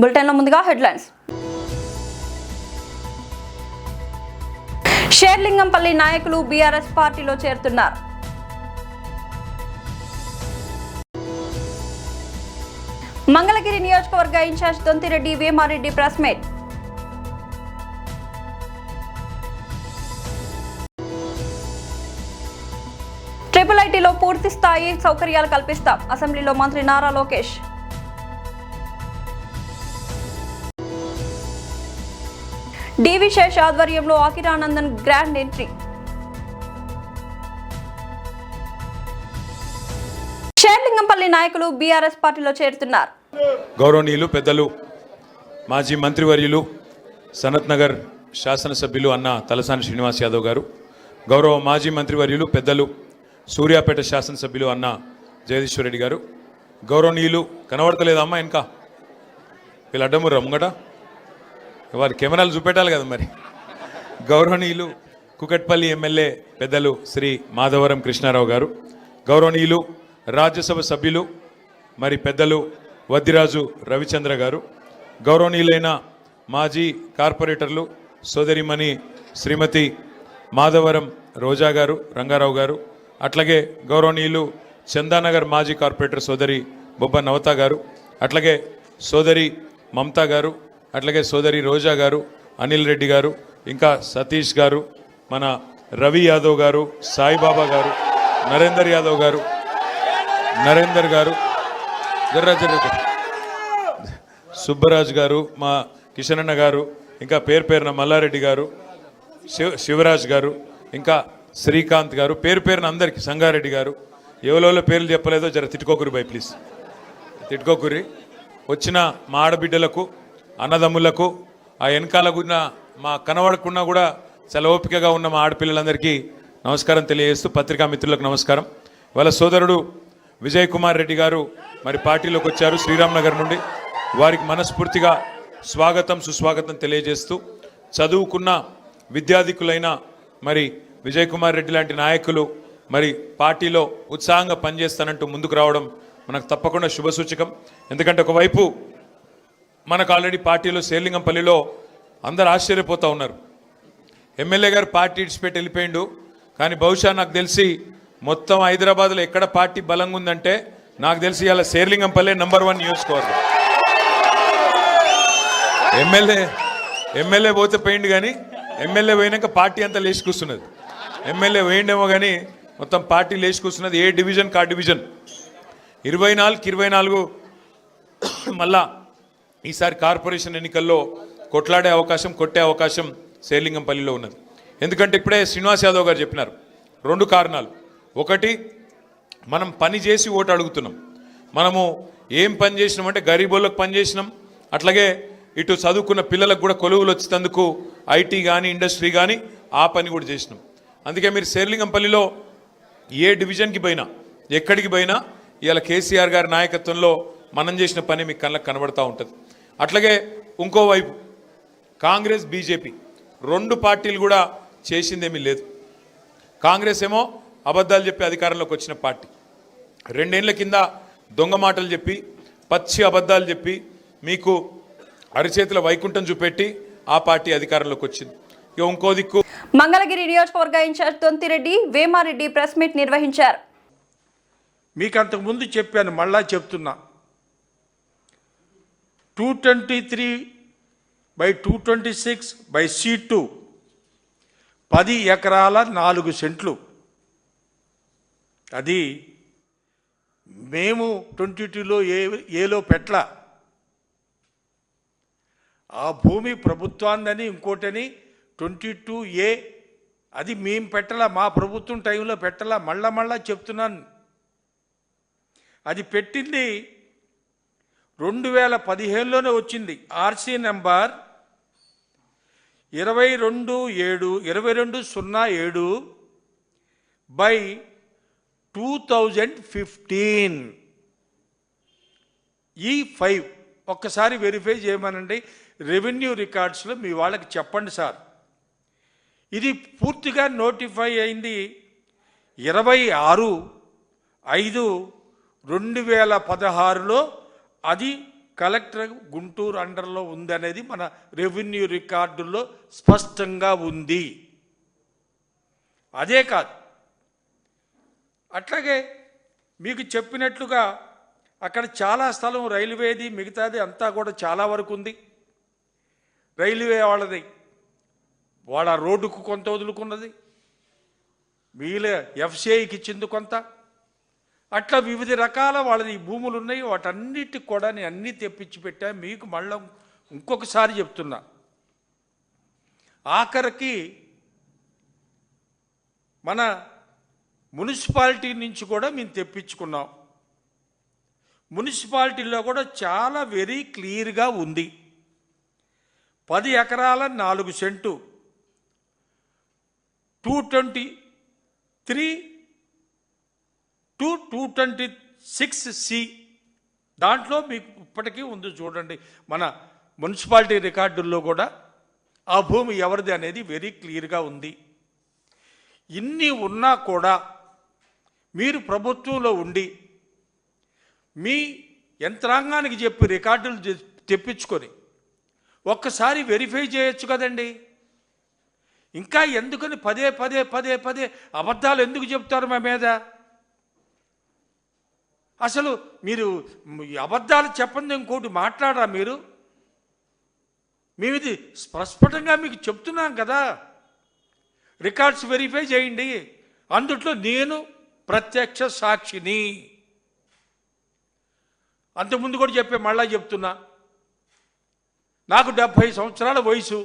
బులెటిన్లో ముందుగా హెడ్లైన్స్. షేర్లింగంపల్లి నాయకులు బీఆర్ఎస్ పార్టీలో చేరుతున్నారు. మంగళగిరి నియోజకవర్గ incharge Donthireddy Vemareddy press meet. IIITలో పూర్తి స్థాయి సౌకర్యాలు కల్పిస్తాం. అసెంబ్లీలో మంత్రి నారా లోకేష్. డివి శేష్ ఆధ్వర్యంలో అఖిరానందన్ గ్రాండ్ ఎంట్రీ. షేర్లింగంపల్లి నాయకులు బీఆర్ఎస్ పార్టీలో చేరుతున్నారు. గౌరవనీయులు పెద్దలు మాజీ మంత్రివర్యులు సనత్ నగర్ శాసనసభ్యులు అన్న తలసాని శ్రీనివాస్ యాదవ్ గారు, గౌరవ మాజీ మంత్రివర్యులు పెద్దలు సూర్యాపేట శాసనసభ్యులు అన్న జగదీశ్వర్ రెడ్డి గారు, గౌరవనీయులు కనబడతలేదమ్మా ఇంకా వీళ్ళు అడ్డముర్రా ముంగట వారి కెమెరాలు చూపెట్టాలి కదా మరి. గౌరవనీయులు కుకట్పల్లి ఎమ్మెల్యే పెద్దలు శ్రీ మాధవరం కృష్ణారావు గారు, గౌరవనీయులు రాజ్యసభ సభ్యులు మరి పెద్దలు వద్దిరాజు రవిచంద్ర గారు, గౌరవనీయులైన మాజీ కార్పొరేటర్లు సోదరిమణి శ్రీమతి మాధవరం రోజా గారు, రంగారావు గారు, అట్లాగే గౌరవనీయులు చందానగర్ మాజీ కార్పొరేటర్ సోదరి బొబ్బ నవత గారు, అట్లాగే సోదరి మమతా గారు, అట్లాగే సోదరి రోజా గారు, అనిల్ రెడ్డి గారు, ఇంకా సతీష్ గారు, మన రవి యాదవ్ గారు, సాయిబాబా గారు, నరేందర్ యాదవ్ గారు, నరేందర్ గారు, సుబ్బరాజ్ గారు, మా కిషనన్న గారు, ఇంకా పేరున మల్లారెడ్డి గారు, శివరాజ్ గారు, ఇంకా శ్రీకాంత్ గారు, పేరున అందరికీ, సంగారెడ్డి గారు, ఎవరో పేర్లు చెప్పలేదో జర తిట్టుకోకురి బై ప్లీజ్, తిట్టుకోకురి. వచ్చిన మా ఆడబిడ్డలకు అన్నదమ్ములకు ఆ వెనకాలకున్న మా కనబడకున్నా కూడా చాలా ఓపికగా ఉన్న మా ఆడపిల్లలందరికీ నమస్కారం తెలియజేస్తూ పత్రికా మిత్రులకు నమస్కారం. వాళ్ళ సోదరుడు విజయ్ కుమార్ రెడ్డి గారు మరి పార్టీలోకి వచ్చారు శ్రీరామ్ నగర్ నుండి. వారికి మనస్ఫూర్తిగా స్వాగతం సుస్వాగతం తెలియజేస్తూ చదువుకున్న విద్యాధికులైన మరి విజయ్ కుమార్ రెడ్డి లాంటి నాయకులు మరి పార్టీలో ఉత్సాహంగా పనిచేస్తానంటూ ముందుకు రావడం మనకు తప్పకుండా శుభసూచకం. ఎందుకంటే ఒకవైపు మనకు ఆల్రెడీ పార్టీలో షేర్లింగంపల్లిలో అందరు ఆశ్చర్యపోతూ ఉన్నారు. ఎమ్మెల్యే గారు పార్టీ ఇడిచిపెట్టి వెళ్ళిపోయిండు, కానీ బహుశా నాకు తెలిసి మొత్తం హైదరాబాద్లో ఎక్కడ పార్టీ బలంగా ఉందంటే నాకు తెలిసి ఇలా షేర్లింగంపల్లి నంబర్ 1 నియోజకవర్గం. ఎమ్మెల్యే పోతే పోయిండు, కానీ ఎమ్మెల్యే పోయినాక పార్టీ అంతా లేచి కూర్చున్నది. ఎమ్మెల్యే పోయిండేమో కానీ మొత్తం పార్టీ లేచి కూర్చున్నది. ఏ డివిజన్ కా డివిజన్ 24కి 24 మళ్ళా ఈసారి కార్పొరేషన్ ఎన్నికల్లో కొట్లాడే అవకాశం, కొట్టే అవకాశం షేర్లింగంపల్లిలో ఉన్నది. ఎందుకంటే ఇప్పుడే శ్రీనివాస్ యాదవ్ గారు చెప్పినారు 2 కారణాలు. ఒకటి, మనం పని చేసి ఓటు అడుగుతున్నాం. మనము ఏం పని చేసినామంటే గరీబోళ్ళకు పని చేసినాం, అట్లాగే ఇటు చదువుకున్న పిల్లలకు కూడా కొలువులు వచ్చేందుకు ఐటీ కానీ ఇండస్ట్రీ కానీ ఆ పని కూడా చేసినాం. అందుకే మీరు షేర్లింగంపల్లిలో ఏ డివిజన్కి పోయినా ఎక్కడికి పోయినా ఇవాళ కేసీఆర్ గారి నాయకత్వంలో మనం చేసిన పని మీకు కళ్ళకు కనబడుతూ ఉంటుంది. అట్లాగే ఇంకోవైపు కాంగ్రెస్ బీజేపీ 2 పార్టీలు కూడా చేసిందేమీ లేదు. కాంగ్రెస్ ఏమో అబద్ధాలు చెప్పి అధికారంలోకి వచ్చిన పార్టీ, 2 ఏళ్ల కింద దొంగ మాటలు చెప్పి పచ్చి అబద్ధాలు చెప్పి మీకు అరిచేతుల వైకుంఠం చూపెట్టి ఆ పార్టీ అధికారంలోకి వచ్చింది. ఇక ఇంకో దిక్కు మంగళగిరి నియోజకవర్గ incharge Donthireddy Vemareddy press meet నిర్వహించారు. మీకు అంతకుముందు చెప్పాను, మళ్ళా చెప్తున్నా. 223/226/C2 10 ఎకరాల 4 సెంట్లు. అది మేము 22లో ఏలో పెట్ల. ఆ భూమి ప్రభుత్వాన్ని ఇంకోటని 22A అది మేము పెట్టలా, మా ప్రభుత్వం టైంలో పెట్టలా. మళ్ళా చెప్తున్నాను, అది పెట్టింది 2015లోనే వచ్చింది. RC number 2207/2015 E5. ఒక్కసారి వెరిఫై చేయమనండి రెవెన్యూ రికార్డ్స్లో, మీ వాళ్ళకి చెప్పండి సార్. ఇది పూర్తిగా నోటిఫై అయింది 26/5/2016లో. అది కలెక్టర్ గుంటూరు అండర్లో ఉందనేది మన రెవెన్యూ రికార్డుల్లో స్పష్టంగా ఉంది. అదే కాదు, అట్లాగే మీకు చెప్పినట్లుగా అక్కడ చాలా స్థలం రైల్వేది, మిగతాది అంతా కూడా చాలా వరకు ఉంది. రైల్వే వాళ్ళది, వాళ్ళ రోడ్డుకు కొంత వదులుకున్నది, వీళ్ళ ఎఫ్సిఐకి ఇచ్చింది కొంత, అట్లా వివిధ రకాల వాళ్ళది భూములు ఉన్నాయి. వాటన్నిటికి కూడా నేను అన్నీ తెప్పించి పెట్టా. మీకు మళ్ళీ ఇంకొకసారి చెప్తున్నా, ఆఖరికి మన మున్సిపాలిటీ నుంచి కూడా మేము తెప్పించుకున్నాం. మున్సిపాలిటీలో కూడా చాలా వెరీ క్లియర్గా ఉంది. 10 ఎకరాల 4 సెంటు 223 to 226C దాంట్లో మీకు ఇప్పటికీ ఉంది చూడండి. మన మున్సిపాలిటీ రికార్డుల్లో కూడా ఆ భూమి ఎవరిది అనేది వెరీ క్లియర్గా ఉంది. ఇన్ని ఉన్నా కూడా మీరు ప్రభుత్వంలో ఉండి మీ యంత్రాంగానికి చెప్పి రికార్డులు తెప్పించుకొని ఒక్కసారి వెరిఫై చేయొచ్చు కదండి. ఇంకా ఎందుకని పదే పదే పదే పదే అబద్ధాలు ఎందుకు చెప్తారు మా మీద? అసలు మీరు అబద్ధాలు చెప్పండి, ఇంకోటి మాట్లాడరా మీరు? మేము ఇది స్పష్టంగా మీకు చెప్తున్నాం కదా, రికార్డ్స్ వెరిఫై చేయండి. అందుట్లో నేను ప్రత్యక్ష సాక్షిని. అంతకుముందు కూడా చెప్పే, మళ్ళా చెప్తున్నా, నాకు 70 సంవత్సరాల వయసు.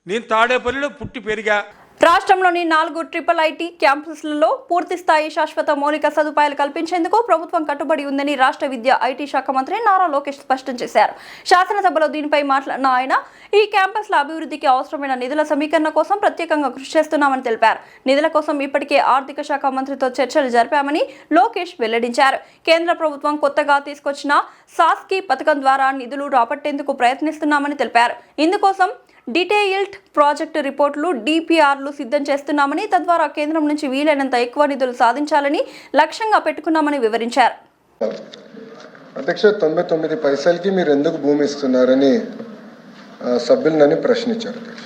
నేను తాడేపల్లిలో పుట్టి పెరిగా. రాష్ట్రంలోని 4 IIIT క్యాంపస్లలో పూర్తి స్థాయి శాశ్వత మౌలిక సదుపాయాలు కల్పించేందుకు ప్రభుత్వం కట్టుబడి ఉందని రాష్ట్ర విద్యా ఐటీ శాఖ మంత్రి నారా లోకేష్ స్పష్టం చేశారు. శాసనసభలో దీనిపై మాట్లాడిన ఆయన, ఈ క్యాంపస్ల అభివృద్ధికి అవసరమైన నిధుల సమీకరణ కోసం ప్రత్యేకంగా కృషి చేస్తున్నామని తెలిపారు. నిధుల కోసం ఇప్పటికే ఆర్థిక శాఖ మంత్రితో చర్చలు జరిపామని లోకేష్ వెల్లడించారు. కేంద్ర ప్రభుత్వం కొత్తగా తీసుకొచ్చిన సాస్కీ పథకం ద్వారా నిధులు రాబట్టేందుకు ప్రయత్నిస్తున్నామని తెలిపారు. ఇందుకోసం డీటెయిల్డ్ ప్రాజెక్టు రిపోర్టులు DPRలు సిద్ధం చేస్తున్నామని, తద్వారా కేంద్రం నుంచి వీలైనంత ఎక్కువ నిధులు సాధించాలని లక్ష్యంగా పెట్టుకున్నామని వివరించారు. అధ్యక్ష, 99 పైసలకి మీరు ఎందుకు భూమి ఇస్తున్నారని సభ్యులని ప్రశ్నించారు అధ్యక్ష.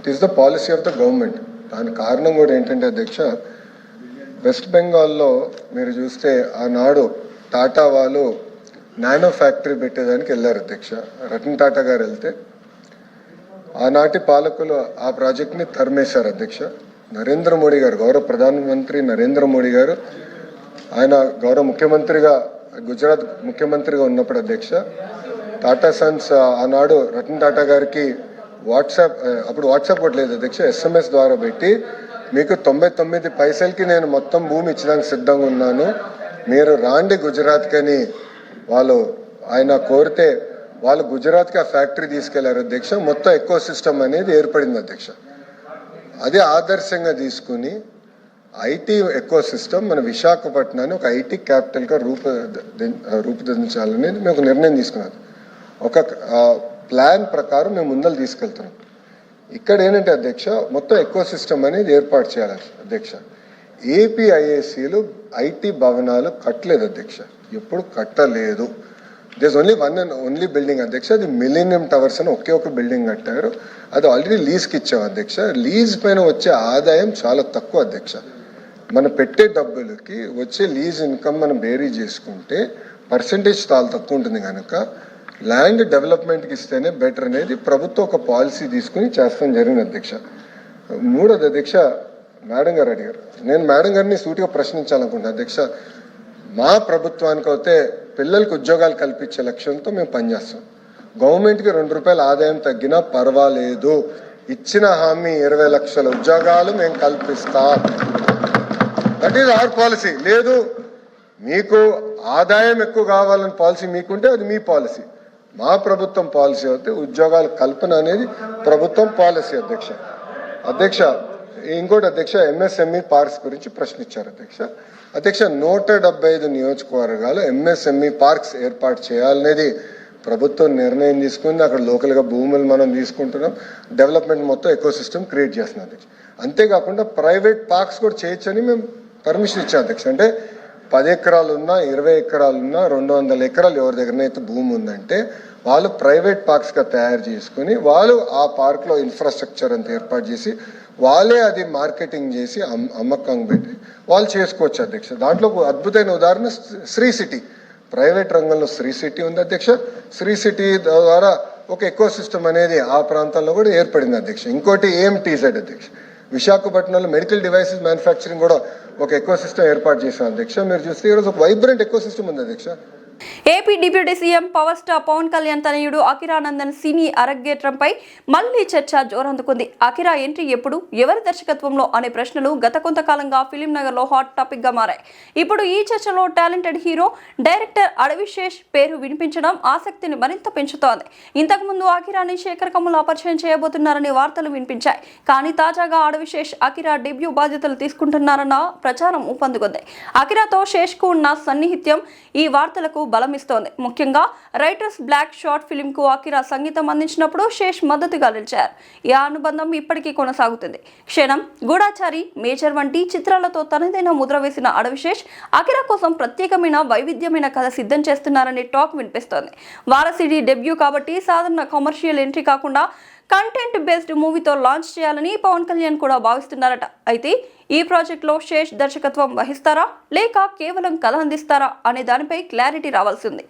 It is the policy of the government. దాని కారణం కూడా ఏంటంటే అధ్యక్ష, వెస్ట్ బెంగాల్లో మీరు చూస్తే ఆనాడు టాటా వాళ్ళు నానో ఫ్యాక్టరీ పెట్టేదానికి వెళ్ళారు అధ్యక్ష. రతన్ టాటా గారు వెళ్తే ఆనాటి పాలకులు ఆ ప్రాజెక్ట్ని తరిమేశారు అధ్యక్ష. నరేంద్ర మోడీ గారు, గౌరవ ప్రధానమంత్రి నరేంద్ర మోడీ గారు, ఆయన గౌరవ ముఖ్యమంత్రిగా, గుజరాత్ ముఖ్యమంత్రిగా ఉన్నప్పుడు అధ్యక్ష, టాటా సన్స్ ఆనాడు రతన్ టాటా గారికి అప్పుడు వాట్సాప్ కూడా లేదు అధ్యక్ష, SMS ద్వారా పెట్టి, మీకు 99 పైసలకి నేను మొత్తం భూమి ఇచ్చడానికి సిద్ధంగా ఉన్నాను, మీరు రాండి గుజరాత్కని ఆయన కోరితే వాళ్ళు గుజరాత్కి ఆ ఫ్యాక్టరీ తీసుకెళ్లారు అధ్యక్ష. మొత్తం ఎకో సిస్టమ్ అనేది ఏర్పడింది అధ్యక్ష. అదే ఆదర్శంగా తీసుకుని ఐటీ ఎకో సిస్టమ్ మన విశాఖపట్నాన్ని ఒక ఐటీ క్యాపిటల్గా రూపుదిద్దించాలనేది మేము ఒక నిర్ణయం తీసుకున్నాం. ఒక ప్లాన్ ప్రకారం మేము ముందలు తీసుకెళ్తున్నాం. ఇక్కడ ఏంటంటే అధ్యక్ష, మొత్తం ఎకో సిస్టమ్ అనేది ఏర్పాటు చేయాలి అధ్యక్ష. ఏపీఐఏసీలు ఐటీ భవనాలు కట్టలేదు అధ్యక్ష, ఎప్పుడు కట్టలేదు. దిస్ ఓన్లీ బిల్డింగ్ అధ్యక్ష, అది మిలీనియం టవర్స్ అని ఒకే ఒక బిల్డింగ్ కట్టారు. అది ఆల్రెడీ లీజ్కి ఇచ్చాం అధ్యక్ష. లీజ్ పైన వచ్చే ఆదాయం చాలా తక్కువ అధ్యక్ష. మనం పెట్టే డబ్బులకి వచ్చే లీజ్ ఇన్కమ్ మనం బేరీ చేసుకుంటే పర్సంటేజ్ చాలా తక్కువ ఉంటుంది కనుక ల్యాండ్ డెవలప్మెంట్కి ఇస్తేనే బెటర్ అనేది ప్రభుత్వం ఒక పాలసీ తీసుకుని చేస్తాం జరిగింది అధ్యక్ష. మూడోది అధ్యక్ష, మేడం గారు అడిగారు, నేను మేడం గారిని సూటిగా ప్రశ్నించాలనుకుంటున్నాను అధ్యక్ష. మా ప్రభుత్వానికి అయితే పిల్లలకు ఉద్యోగాలు కల్పించే లక్ష్యంతో మేము పనిచేస్తాం. గవర్నమెంట్కి 2 రూపాయల ఆదాయం తగ్గినా పర్వాలేదు, ఇచ్చిన హామీ 20 లక్షల ఉద్యోగాలు మేము కల్పిస్తాం. That is our policy. లేదు మీకు ఆదాయం ఎక్కువ కావాలని పాలసీ మీకుంటే అది మీ పాలసీ. మా ప్రభుత్వం పాలసీ అయితే ఉద్యోగాల కల్పన అనేది ప్రభుత్వం పాలసీ అధ్యక్ష. ఇంకోటి అధ్యక్ష, MSME పార్క్స్ గురించి ప్రశ్నించారు అధ్యక్ష. 175 నియోజకవర్గాలు MSME పార్క్స్ ఏర్పాటు చేయాలనేది ప్రభుత్వం నిర్ణయం తీసుకుంది. అక్కడ లోకల్గా భూములు మనం తీసుకుంటున్నాం, డెవలప్మెంట్ మొత్తం ఎకో సిస్టమ్ క్రియేట్ చేస్తున్నాం అధ్యక్ష. అంతేకాకుండా ప్రైవేట్ పార్క్స్ కూడా చేయొచ్చని మేము పర్మిషన్ ఇచ్చాం అధ్యక్ష. అంటే 10 ఎకరాలున్నా 20 ఎకరాలున్నా 200 ఎకరాలు ఎవరి దగ్గరనైతే భూమి ఉందంటే వాళ్ళు ప్రైవేట్ పార్క్స్గా తయారు చేసుకుని వాళ్ళు ఆ పార్క్లో ఇన్ఫ్రాస్ట్రక్చర్ అంతా ఏర్పాటు చేసి వాళ్ళే అది మార్కెటింగ్ చేసి అమ్మకం పెట్టి వాళ్ళు చేసుకోవచ్చు అధ్యక్ష. దాంట్లో అద్భుతమైన ఉదాహరణ శ్రీ సిటీ, ప్రైవేట్ రంగంలో శ్రీ సిటీ ఉంది అధ్యక్ష. శ్రీ సిటీ ద్వారా ఒక ఎకో సిస్టమ్ అనేది ఆ ప్రాంతంలో కూడా ఏర్పడింది అధ్యక్ష. ఇంకోటి ఏఎంటీజెడ్ అధ్యక్ష, విశాఖపట్నంలో మెడికల్ డివైసెస్ మ్యానుఫ్యాక్చరింగ్ కూడా ఒక ఎకో సిస్టమ్ ఏర్పాటు చేశాం అధ్యక్ష. మీరు చూస్తే ఈరోజు ఒక వైబ్రెంట్ ఎకో సిస్టమ్ ఉంది అధ్యక్ష. AP deputy CM power star Pawan Kalyan తనయుడు అకిరానందన్ సినీ అరంగేట్రంపై మళ్లీ చర్చ జోరందుకుంది. అకిరా ఎంట్రీ ఎప్పుడు, ఎవరి దర్శకత్వంలో అనే ప్రశ్నలు గత కొంతకాలంగా ఫిలిం నగర్ లో హాట్ టాపిక్ గా మారాయి. ఇప్పుడు ఈ చర్చలో టాలెంటెడ్ హీరో డైరెక్టర్ అడవిశేష్ పేరు వినిపించడం ఆసక్తిని మరింత పెంచుతోంది. ఇంతకుముందు అకిరాని శేఖర్ కమల పరిచయం చేయబోతున్నారనే వార్తలు వినిపించాయి. కానీ తాజాగా అడవిశేష్ అకిరా డెబ్యూ బాధ్యతలు తీసుకుంటున్నారన్న ప్రచారం ఊపందుకుంది. అకిరాతో శేష్ కు ఉన్న సన్నిహిత్యం ఈ వార్తలకు బలమిస్తోంది. ముఖ్యంగా రైటర్స్ బ్లాక్ షార్ట్ ఫిల్మ్ కు అకిరా సంగీతం అందించినప్పుడు శేష్ మద్దతుగా నిలిచారు. ఈ అనుబంధం ఇప్పటికీ కొనసాగుతుంది. క్షణం, గూఢాచారి, మేజర్ వంటి చిత్రాలతో తనదైన ముద్ర వేసిన అడవిశేష్ అకిరా కోసం ప్రత్యేకమైన వైవిధ్యమైన కథ సిద్ధం చేస్తున్నారనే టాక్ వినిపిస్తోంది. వారసిడి డెబ్యూ కాబట్టి సాధారణ కమర్షియల్ ఎంట్రీ కాకుండా కంటెంట్ బేస్డ్ మూవీతో లాంచ్ చేయాలని పవన్ కళ్యాణ్ కూడా భావిస్తున్నారట. అయితే ఈ ప్రాజెక్ట్లో శేష్ దర్శకత్వం వహిస్తారా లేక కేవలం కథ అందిస్తారా అనే దానిపై క్లారిటీ రావాల్సి ఉంది.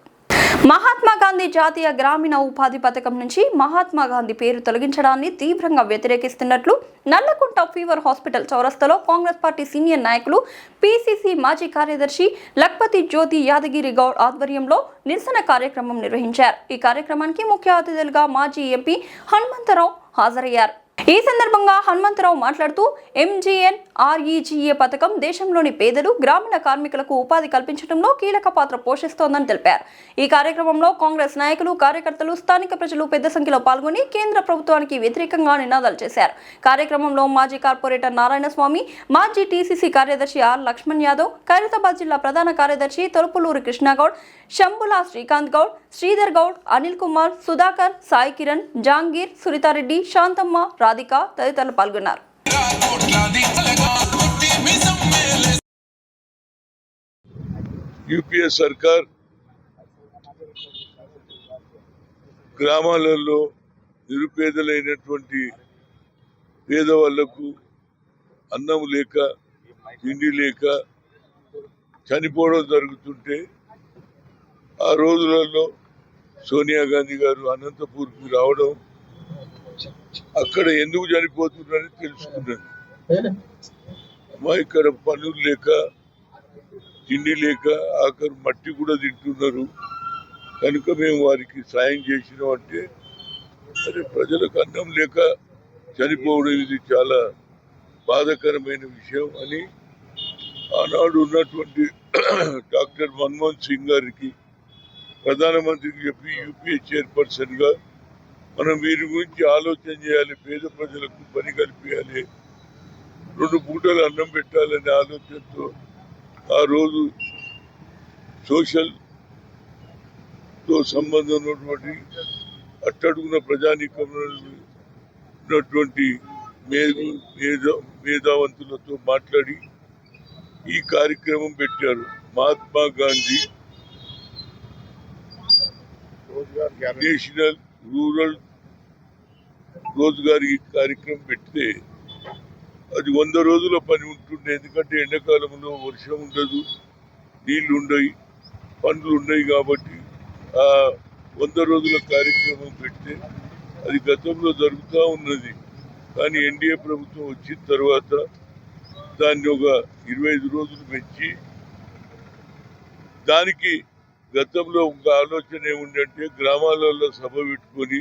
మహాత్మా గాంధీ జాతీయ గ్రామీణ ఉపాధి పథకం నుంచి మహాత్మా గాంధీ పేరు తొలగించడాన్ని తీవ్రంగా వ్యతిరేకిస్తున్నట్లు నల్లకుంట ఫీవర్ హాస్పిటల్ చౌరస్తాలో కాంగ్రెస్ పార్టీ సీనియర్ నాయకులు పిసిసి మాజీ కార్యదర్శి లక్పతి జ్యోతి యాదగిరి గౌడ్ ఆధ్వర్యంలో నిరసన కార్యక్రమం నిర్వహించారు. ఈ కార్యక్రమానికి ముఖ్య అతిథులుగా మాజీ ఎంపీ హనుమంతరావు హాజరయ్యారు. ఈ సందర్భంగా హనుమంతరావు మాట్లాడుతూ ఎంజీఎన్ఆర్ఈజీఏ పథకం దేశంలోని పేదలు, గ్రామీణ కార్మికులకు ఉపాధి కల్పించడంలో కీలక పాత్ర పోషిస్తోందని తెలిపారు. ఈ కార్యక్రమంలో కాంగ్రెస్ నాయకులు, కార్యకర్తలు, స్థానిక ప్రజలు పెద్ద సంఖ్యలో పాల్గొని కేంద్ర ప్రభుత్వానికి వ్యతిరేకంగా నినాదాలు చేశారు. కార్యక్రమంలో మాజీ కార్పొరేటర్ నారాయణస్వామి, మాజీ టీసీసీ కార్యదర్శి ఆర్ లక్ష్మణ్ యాదవ్, ఖైరతాబాద్ జిల్లా ప్రధాన కార్యదర్శి తొలుపులూరి కృష్ణగౌడ్, శంభులా శ్రీకాంత్ గౌడ్, శ్రీధర్ గౌడ్, అనిల్ కుమార్, సుధాకర్, సాయి కిరణ్, జాంగీర్, సురితారెడ్డి, శాంతమ్మ, రాధిక తదితరులు పాల్గొన్నారు. యూపీఏ సర్కార్ గ్రామాలలో నిరుపేదలైనటువంటి పేదవాళ్లకు అన్నం లేక, తిండి లేక చనిపోవడం జరుగుతుంటే ఆ రోజులలో సోనియా గాంధీ గారు అనంతపూర్కి రావడం, అక్కడ ఎందుకు చనిపోతున్నారని తెలుసుకున్నాను. అమ్మా ఇక్కడ పనులు లేక, తిండి లేక, ఆఖరు మట్టి కూడా తింటున్నారు కనుక మేము వారికి సాయం చేసినాం అంటే, అరే ప్రజలకు అన్నం లేక చనిపోవడం ఇది చాలా బాధాకరమైన విషయం అని ఆనాడు ఉన్నటువంటి డాక్టర్ మన్మోహన్ సింగ్ గారికి, ప్రధానమంత్రికి చెప్పి యూపీఏ చైర్పర్సన్ గా మనం వీరి గురించి ఆలోచన చేయాలి, పేద ప్రజలకు పని కల్పించాలి, 2 పూటలు అన్నం పెట్టాలనే ఆలోచనతో ఆ రోజు సోషల్ తో సంబంధం ఉన్నటువంటి అట్టడుగున ప్రజానీకంలో ఉన్నటువంటి మేధావంతులతో మాట్లాడి ఈ కార్యక్రమం పెట్టారు. మహాత్మా గాంధీ నేషనల్ రూరల్ రోజ్గార్ కార్యక్రమం పెడితే అది 100 రోజుల పని ఉంటుండే. ఎందుకంటే ఎండాకాలంలో వర్షం ఉండదు, నీళ్లు ఉండవు, పండ్లు ఉన్నాయి కాబట్టి ఆ 100 రోజుల కార్యక్రమం పెడితే అది గతంలో జరుగుతూ ఉన్నది. కానీ ఎన్డీఏ ప్రభుత్వం వచ్చిన తర్వాత దాన్ని ఒక 25 రోజులు పెంచి, దానికి గతంలో ఒక ఆలోచన ఏముందంటే గ్రామాలలో సభ పెట్టుకొని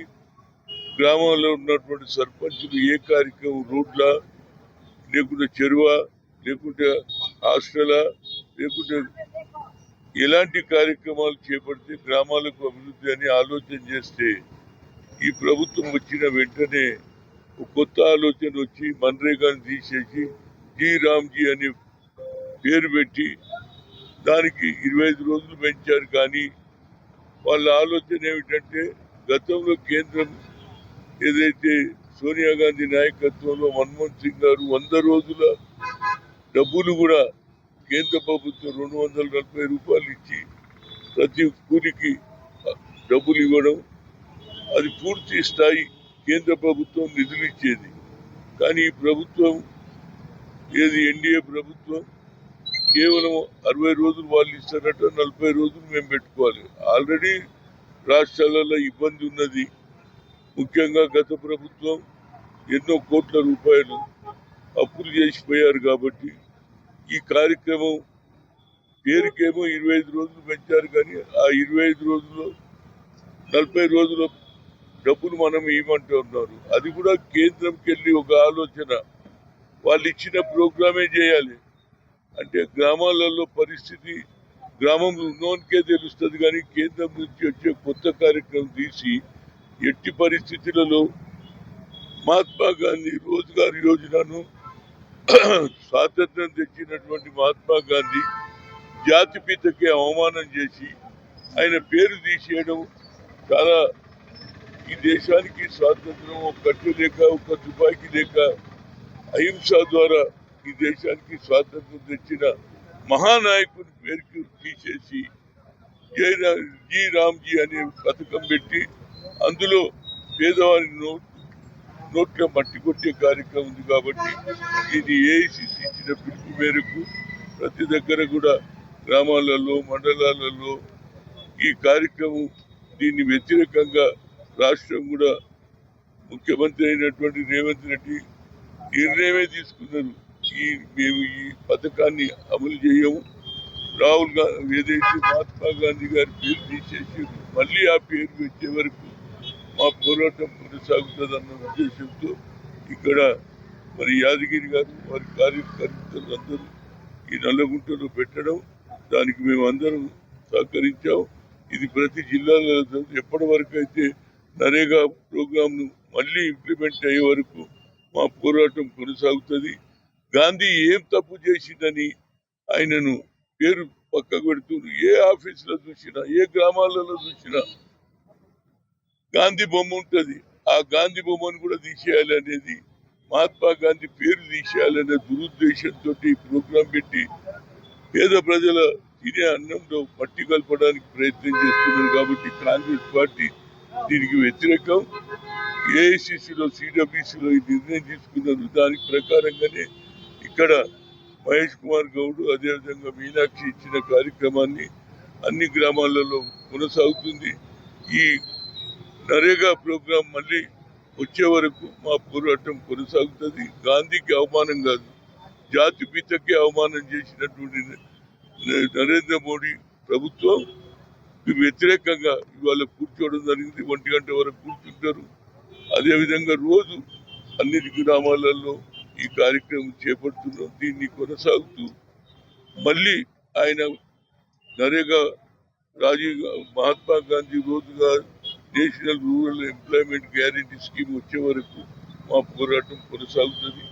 గ్రామంలో ఉన్నటువంటి సర్పంచులు ఏ కార్యక్రమం, రోడ్ల లేకుంటే చెరువ లేకుంటే హాస్టలా లేకుంటే ఎలాంటి కార్యక్రమాలు చేపడితే గ్రామాలకు అభివృద్ధి అని ఆలోచన చేస్తే, ఈ ప్రభుత్వం వచ్చిన వెంటనే ఒక కొత్త ఆలోచన వచ్చి మన్రేగాని తీసేసి జీ రామ్జీ అని పేరు పెట్టి దానికి 25 రోజులు పెంచారు. కానీ వాళ్ళ ఆలోచన ఏమిటంటే గతంలో కేంద్రం ఏదైతే సోనియా గాంధీ నాయకత్వంలో మన్మోహన్ సింగ్ గారు 100 రోజుల డబ్బులు కూడా కేంద్ర ప్రభుత్వం 240 రూపాయలు ఇచ్చి ప్రతి కూలికి డబ్బులు ఇవ్వడం, అది పూర్తి స్థాయి కేంద్ర ప్రభుత్వం నిధులు ఇచ్చేది. కానీ ఈ ప్రభుత్వం ఏది ఎన్డీఏ ప్రభుత్వం కేవలం 60 రోజులు వాళ్ళు ఇస్తారట, 40 రోజులు మేము పెట్టుకోవాలి. ఆల్రెడీ రాష్ట్రాలలో ఇబ్బంది ఉన్నది. ముఖ్యంగా గత ప్రభుత్వం ఎన్నో కోట్ల రూపాయలు అప్పులు చేసిపోయారు. కాబట్టి ఈ కార్యక్రమం పేరుకేమో 25 రోజులు పెంచారు, కానీ ఆ 25 రోజుల్లో 40 రోజుల డబ్బులు మనం ఇవ్వమంటూ ఉన్నారు. అది కూడా కేంద్రంకి వెళ్ళి ఒక ఆలోచన, వాళ్ళు ఇచ్చిన ప్రోగ్రామే చేయాలి. అంటే గ్రామాలలో పరిస్థితి గ్రామంలో ఉన్నోనికే తెలుస్తుంది, కానీ కేంద్రం నుంచి వచ్చే కొత్త కార్యక్రమం తీసి ఎట్టి పరిస్థితులలో మహాత్మా గాంధీ రోజ్గార్ యోజనను స్వాతంత్రం తెచ్చినటువంటి మహాత్మా గాంధీ జాతిపితకి అవమానం చేసి ఆయన పేరు తీసేయడం చాలా, ఈ దేశానికి స్వాతంత్రం ఒక కట్టు లేక ఒక తుపాకీ లేక అహింస ద్వారా ఈ దేశానికి స్వాతంత్రం తెచ్చిన మహానాయకుని పేరుకి తీసేసి జీ రామ్జీ అనే పథకం పెట్టి అందులో పేదవారి నోట్ల మట్టి కొట్టే కార్యక్రమం ఉంది. కాబట్టి ఇది ఏఐసిసి ఇచ్చిన పిలుపు మేరకు ప్రతి దగ్గర కూడా గ్రామాలలో మండలాలలో ఈ కార్యక్రమం దీన్ని వ్యతిరేకంగా రాష్ట్రం కూడా ముఖ్యమంత్రి అయినటువంటి రేవంత్ రెడ్డి నిర్ణయమే తీసుకున్నారు. మేము ఈ పథకాన్ని అమలు చేయము. రాహుల్ గాంధీ ఏదైతే మహాత్మా గాంధీ గారి పేరు తీసేసి మళ్ళీ ఆ పేరు వచ్చే వరకు మా పోరాటం కొనసాగుతుందన్న ఉద్దేశంతో ఇక్కడ మరి యాదగిరి గారు వారి కార్యకర్తలు అందరూ ఈ నల్లగుంటలో పెట్టడం, దానికి మేము అందరం సహకరించాం. ఇది ప్రతి జిల్లాలో ఎప్పటి వరకు అయితే నరేగా ప్రోగ్రాంను మళ్ళీ ఇంప్లిమెంట్ అయ్యే వరకు మా పోరాటం కొనసాగుతుంది. గాంధీ ఏం తప్పు చేసిందని ఆయనను పేరు పక్కకు పెడుతున్నారు. ఏ ఆఫీసులో చూసినా, ఏ గ్రామాలలో చూసినా గాంధీ బొమ్మ ఉంటుంది. ఆ గాంధీ బొమ్మను కూడా తీసేయాలి అనేది, మహాత్మా గాంధీ పేరు తీసేయాలనే దురుద్దేశంతో ఈ ప్రోగ్రాం పెట్టి పేద ప్రజల తినే అన్నంలో మట్టి కలపడానికి ప్రయత్నం చేస్తున్నారు. కాబట్టి కాంగ్రెస్ పార్టీ దీనికి వ్యతిరేకం. ఏఐసిసిలో సిడబ్ల్యూసిలో ఈ నిర్ణయం తీసుకున్నారు. దానికి ప్రకారంగానే ఇక్కడ మహేష్ కుమార్ గౌడ్ అదేవిధంగా మీనాక్షి ఇచ్చిన కార్యక్రమాన్ని అన్ని గ్రామాలలో కొనసాగుతుంది. ఈ నరేగా ప్రోగ్రాం మళ్ళీ వచ్చే వరకు మా పోరాటం కొనసాగుతుంది. గాంధీకి అవమానం కాదు, జాతిపితకి అవమానం చేసినటువంటి నరేంద్ర మోడీ ప్రభుత్వం వ్యతిరేకంగా ఇవాళ కూర్చోవడం జరిగింది. 1 గంట వరకు కూర్చుంటారు. అదేవిధంగా రోజు అన్ని గ్రామాలలో ఈ కార్యక్రమం చేపడుతున్నాం. దీన్ని కొనసాగుతూ మళ్ళీ ఆయన NREGA Mahatma Gandhi Rozgar national rural employment guarantee scheme వచ్చే వరకు మా పోరాటం కొనసాగుతుంది.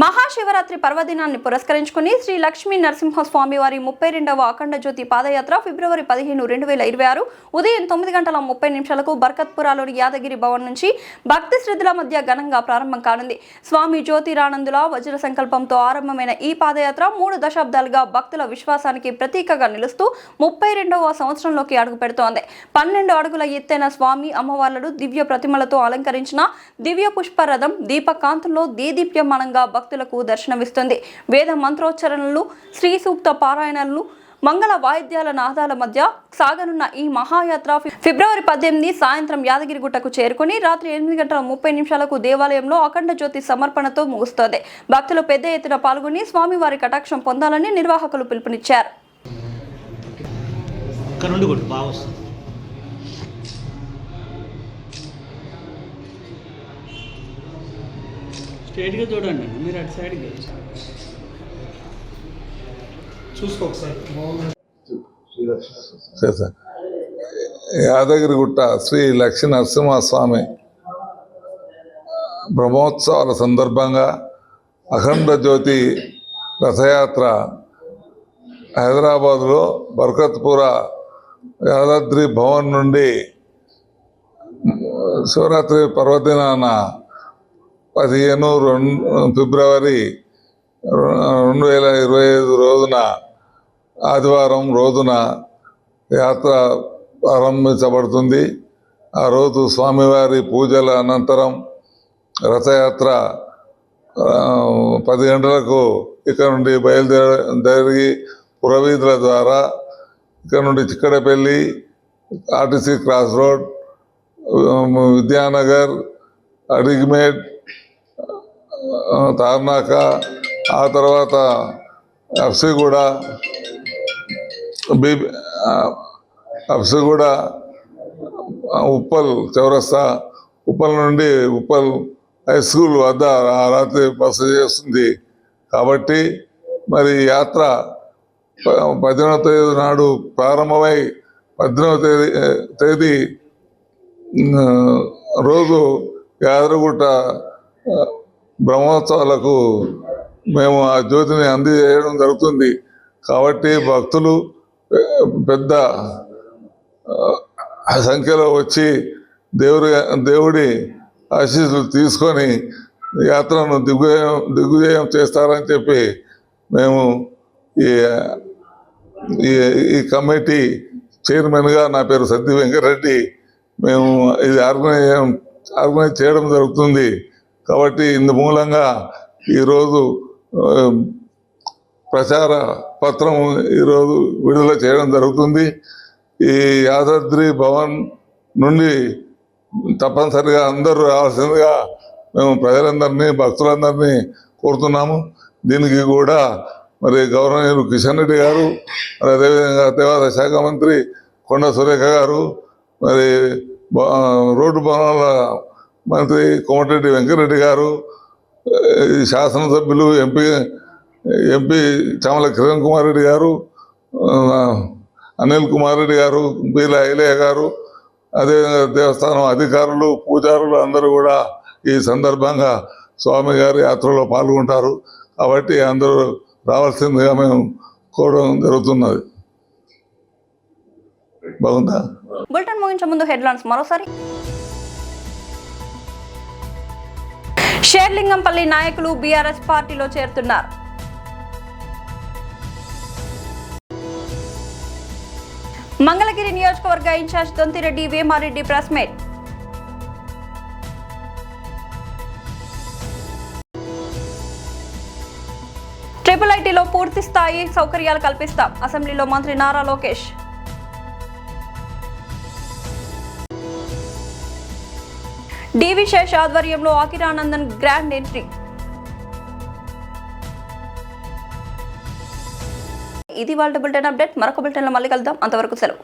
మహాశివరాత్రి పర్వదినాన్ని పురస్కరించుకుని శ్రీ లక్ష్మీ నరసింహస్వామి వారి 32వ అఖండ జ్యోతి పాదయాత్ర ఫిబ్రవరి 15, 2026 ఉదయం 9:30 బర్కత్పురాలోని యాదగిరి భవన్ నుంచి భక్తి శ్రద్ధల మధ్య ఘనంగా ప్రారంభం కానుంది. స్వామి జ్యోతిరానందుల వజ్ర సంకల్పంతో ఆరంభమైన ఈ పాదయాత్ర 3 దశాబ్దాలుగా భక్తుల విశ్వాసానికి ప్రతీకగా నిలుస్తూ 32వ సంవత్సరంలోకి అడుగు పెడుతోంది. 12 అడుగుల ఎత్తైన స్వామి అమ్మవార్లను దివ్య ప్రతిమలతో అలంకరించిన దివ్య పుష్ప రథం దీపకాంతుల్లో దేదీప్యమానంగా భక్తులకు దర్శనమిస్తుంది. వేద మంత్రోచ్చరణలు, శ్రీ సూక్త పారాయణలు, మంగళ వాయిద్యాల నాదాల మధ్య సాగనున్న ఈ మహాయాత్ర ఫిబ్రవరి 18 సాయంత్రం యాదగిరిగుట్టకు చేరుకుని రాత్రి 8:30 దేవాలయంలో అఖండ జ్యోతి సమర్పణతో ముగుస్తోంది. భక్తులు పెద్ద ఎత్తున పాల్గొని స్వామివారి కటాక్షం పొందాలని నిర్వాహకులు పిలుపునిచ్చారు. స్ట్రైట్గా చూడండి, మీరు అటు సైడ్కి చూసుకోకసారి. యాదగిరిగుట్ట శ్రీ లక్ష్మీ నరసింహస్వామి బ్రహ్మోత్సవాల సందర్భంగా అఖండ జ్యోతి రథయాత్ర హైదరాబాదులో బర్కత్పుర యాదాద్రి భవన్ నుండి శివరాత్రి పర్వదినాన 15 ఫిబ్రవరి 2025 రోజున ఆదివారం రోజున యాత్ర ప్రారంభించబడుతుంది. ఆ రోజు స్వామివారి పూజల అనంతరం రథయాత్ర 10 గంటలకు ఇక్కడ నుండి బయలుదేరి పురవీధుల ద్వారా ఇక్కడ నుండి Chikkadpally, RTC cross road, Vidyanagar, Adikmet, Tarnaka, ఆ తర్వాత అఫ్సిగూడ, అఫ్సిగూడ, ఉప్పల్ చౌరస్తా, ఉప్పల్ నుండి ఉప్పల్ హై స్కూల్ వద్ద ఆ రాత్రి బస చేస్తుంది. కాబట్టి మరి యాత్ర 18వ తేదీ నాడు ప్రారంభమై 18వ తేదీ రోజు యాదగిరిగుట్ట బ్రహ్మోత్సవాలకు మేము ఆ జ్యోతిని అందజేయడం జరుగుతుంది. కాబట్టి భక్తులు పెద్ద సంఖ్యలో వచ్చి దేవుడి ఆశీస్సులు తీసుకొని యాత్రను దిగ్విజయం చేస్తారని చెప్పి మేము ఈ కమిటీ చైర్మన్గా, నా పేరు సత్తి వెంకటరెడ్డి, మేము ఇది ఆర్గనైజ్ చేయడం జరుగుతుంది. కాబట్టి ఇందు మూలంగా ఈరోజు ప్రచార పత్రం ఈరోజు విడుదల చేయడం జరుగుతుంది. ఈ యాదాద్రి భవన్ నుండి తప్పనిసరిగా అందరూ రావాల్సిందిగా మేము ప్రజలందరినీ, భక్తులందరినీ కోరుతున్నాము. దీనికి కూడా మరి గౌరవనీయులు కిషన్ రెడ్డి గారు, మరి అదేవిధంగా దేవాదాయ శాఖ మంత్రి కొండ సురేఖ గారు, మరి రోడ్డు భవనాల మంత్రి కోమటిరెడ్డి వెంకటరెడ్డి గారు, శాసనసభ్యులు ఎంపీ చామల కిరణ్ కుమార్ రెడ్డి గారు, అనిల్ కుమార్ రెడ్డి గారు, బీల ఐలయ్య గారు, అదేవిధంగా దేవస్థానం అధికారులు, పూజారులు అందరూ కూడా ఈ సందర్భంగా స్వామి గారి యాత్రలో పాల్గొంటారు. కాబట్టి అందరూ రావాల్సిందిగా మేము కోరడం జరుగుతున్నది. బాగుందా? బులెటిన్ ముగించే ముందు హెడ్లైన్స్ మరోసారి. షేర్లింగంపల్లి నాయకులు బీఆర్ఎస్ పార్టీలో చేరుతున్నారు. మంగళగిరి నియోజకవర్గ incharge Donthireddy Vemareddy press meet. IIITలో పూర్తి స్థాయి సౌకర్యాలు కల్పిస్తాం, అసెంబ్లీలో మంత్రి నారా లోకేష్. డివి శేష్ ఆధ్వర్యంలో అకిరానందన్ గ్రాండ్ ఎంట్రీ. ఇది వాళ్ళ బులెటిన్ అప్డేట్. మరొక బులెటిన్లో మళ్ళీ కలుద్దాం. అంతవరకు సెలవు.